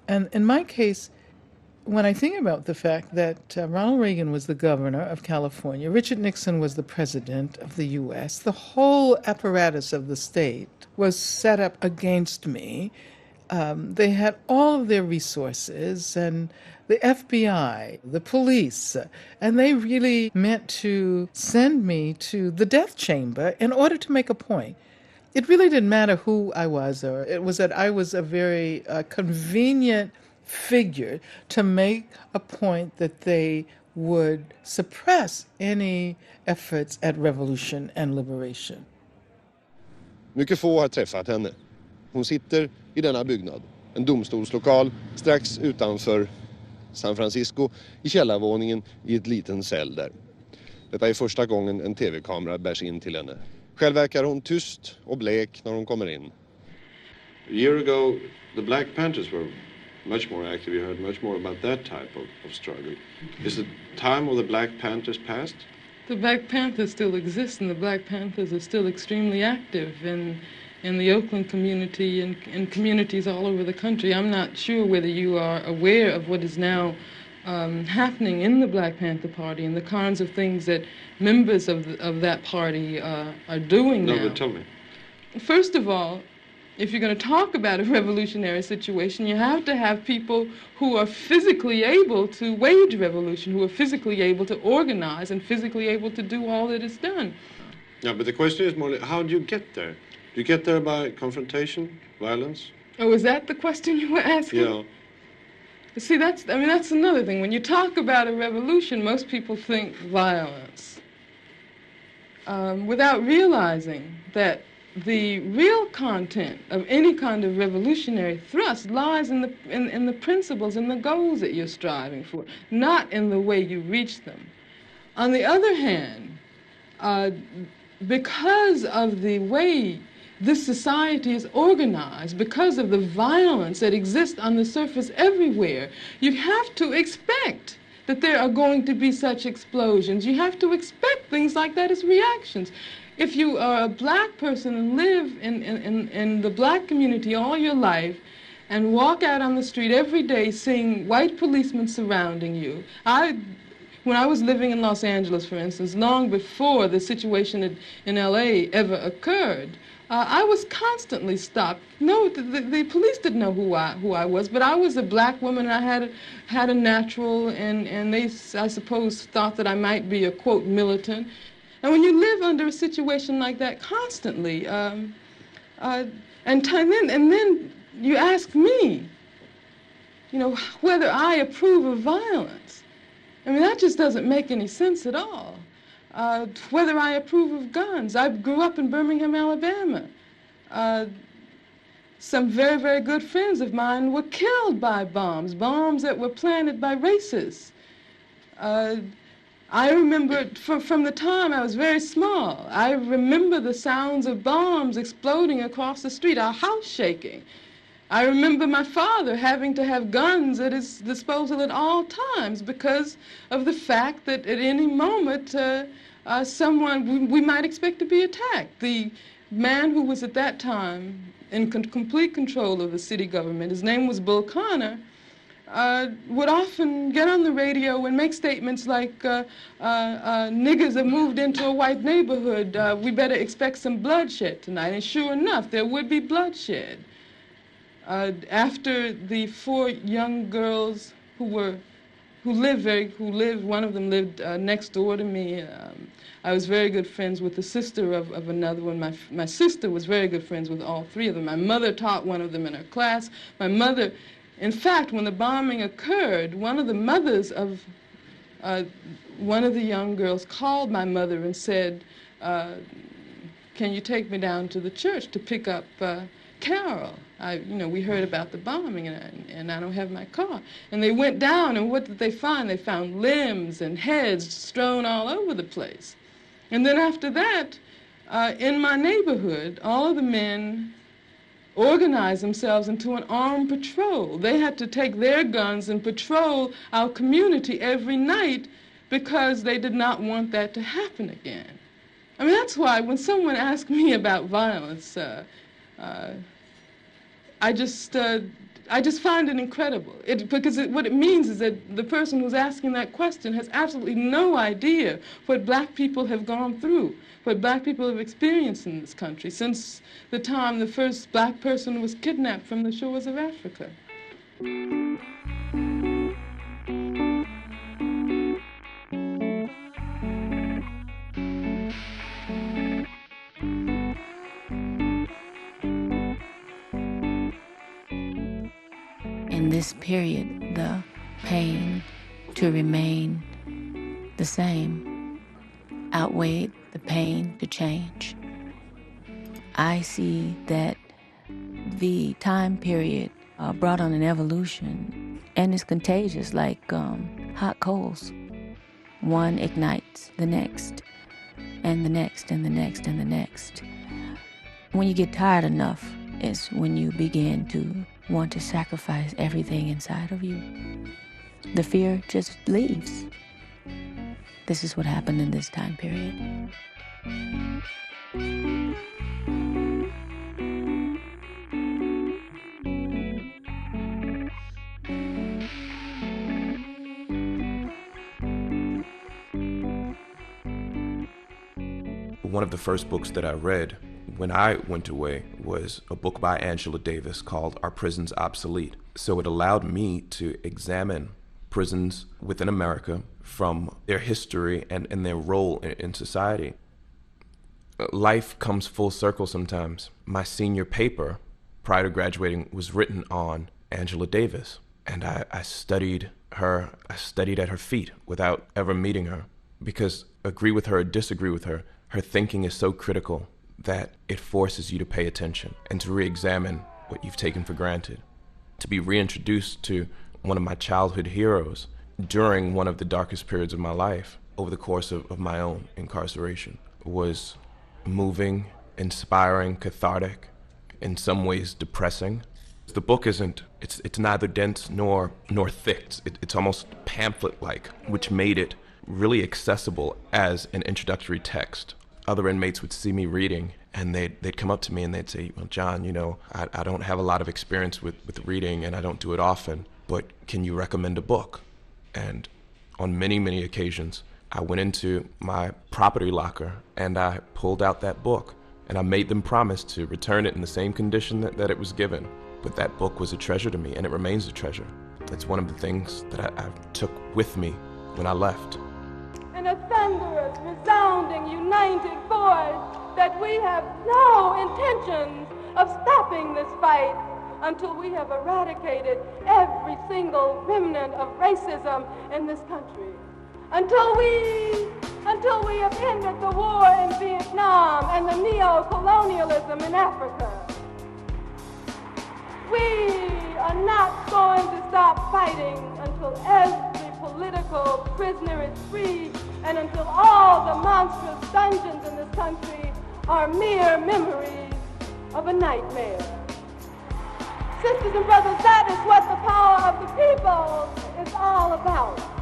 And in my case, when I think about the fact that Ronald Reagan was the governor of California, Richard Nixon was the president of the US, the whole apparatus of the state was set up against me. They had all of their resources and the FBI, the police, and they really meant to send me to the death chamber in order to make a point. It really didn't matter who I was, or it was that I was a very convenient figure to make a point that they would suppress any efforts at revolution and liberation. Mycket få har träffat henne. Hon sitter i denna byggnad, en domstolslokal strax utanför San Francisco, i källarvåningen i ett liten cell där. Detta är första gången en tv-kamera bärs in till henne. Själv verkar hon tyst och blek när hon kommer in. A year ago, the Black Panthers were much more active. You heard much more about that type of struggle. Is the time of the Black Panthers past? The Black Panthers still exist, and the Black Panthers are still extremely active in the Oakland community and communities all over the country. I'm not sure whether you are aware of what is now happening in the Black Panther Party and the kinds of things that members of that party are doing now. No, but tell me. First of all, if you're going to talk about a revolutionary situation, you have to have people who are physically able to wage revolution, who are physically able to organize and physically able to do all that is done. Yeah, but the question is more, how do you get there? Do you get there by confrontation, violence? Oh, is that the question you were asking? Yeah. See, that's another thing. When you talk about a revolution, most people think violence, without realizing that the real content of any kind of revolutionary thrust lies in the principles and the goals that you're striving for, not in the way you reach them. On the other hand, because of the way this society is organized, because of the violence that exists on the surface everywhere, you have to expect that there are going to be such explosions. You have to expect things like that as reactions. If you are a black person and live in the black community all your life and walk out on the street every day seeing white policemen surrounding you, when I was living in Los Angeles, for instance, long before the situation in LA ever occurred, I was constantly stopped. No, the police didn't know who I was, but I was a black woman. And I had a natural, and they, I suppose, thought that I might be a, quote, militant. And when you live under a situation like that constantly, and then you ask me, you know, whether I approve of violence. I mean, that just doesn't make any sense at all. Whether I approve of guns. I grew up in Birmingham, Alabama. Some very, very good friends of mine were killed by bombs that were planted by racists. I remember from the time I was very small, I remember the sounds of bombs exploding across the street, our house shaking. I remember my father having to have guns at his disposal at all times because of the fact that at any moment we might expect to be attacked. The man who was at that time in complete control of the city government, his name was Bull Connor, would often get on the radio and make statements like, niggers have moved into a white neighborhood, we better expect some bloodshed tonight. And sure enough, there would be bloodshed. After the 4 young girls who lived, one of them lived next door to me. I was very good friends with the sister of another one. My sister was very good friends with all 3 of them. My mother taught one of them in her class. My mother, in fact, when the bombing occurred, one of the mothers of one of the young girls called my mother and said, can you take me down to the church to pick up Carol? We heard about the bombing, and I don't have my car. And they went down, and what did they find? They found limbs and heads strewn all over the place. And then after that, in my neighborhood, all of the men organized themselves into an armed patrol. They had to take their guns and patrol our community every night because they did not want that to happen again. I mean, that's why when someone asks me about violence, I just, I just find it incredible. What it means is that the person who's asking that question has absolutely no idea what black people have gone through, what black people have experienced in this country since the time the first black person was kidnapped from the shores of Africa. In this period, the pain to remain the same outweighed the pain to change. I see that the time period brought on an evolution, and it's contagious like hot coals. One ignites the next, and the next, and the next, and the next. When you get tired enough is when you begin to want to sacrifice everything inside of you. The fear just leaves. This is what happened in this time period. One of the first books that I read when I went away was a book by Sallye Davis called Are Prisons Obsolete? So it allowed me to examine prisons within America from their history and their role in society. Life comes full circle sometimes. My senior paper prior to graduating was written on Sallye Davis, and I studied her. I studied at her feet without ever meeting her, because agree with her or disagree with her, her thinking is so critical that it forces you to pay attention and to re-examine what you've taken for granted. To be reintroduced to one of my childhood heroes during one of the darkest periods of my life over the course of my own incarceration was moving, inspiring, cathartic, in some ways depressing. The book it's neither dense nor thick. It's almost pamphlet-like, which made it really accessible as an introductory text. Other inmates would see me reading, and they'd come up to me and they'd say, well, John, I don't have a lot of experience with reading, and I don't do it often, but can you recommend a book? And on many, many occasions, I went into my property locker and I pulled out that book, and I made them promise to return it in the same condition that it was given. But that book was a treasure to me, and it remains a treasure. It's one of the things that I took with me when I left. In a thunderous, resounding, united voice that we have no intentions of stopping this fight until we have eradicated every single remnant of racism in this country. Until we have ended the war in Vietnam and the neo-colonialism in Africa. We are not going to stop fighting until every political prisoner is free and until all the monstrous dungeons in this country are mere memories of a nightmare. Sisters and brothers, that is what the power of the people is all about.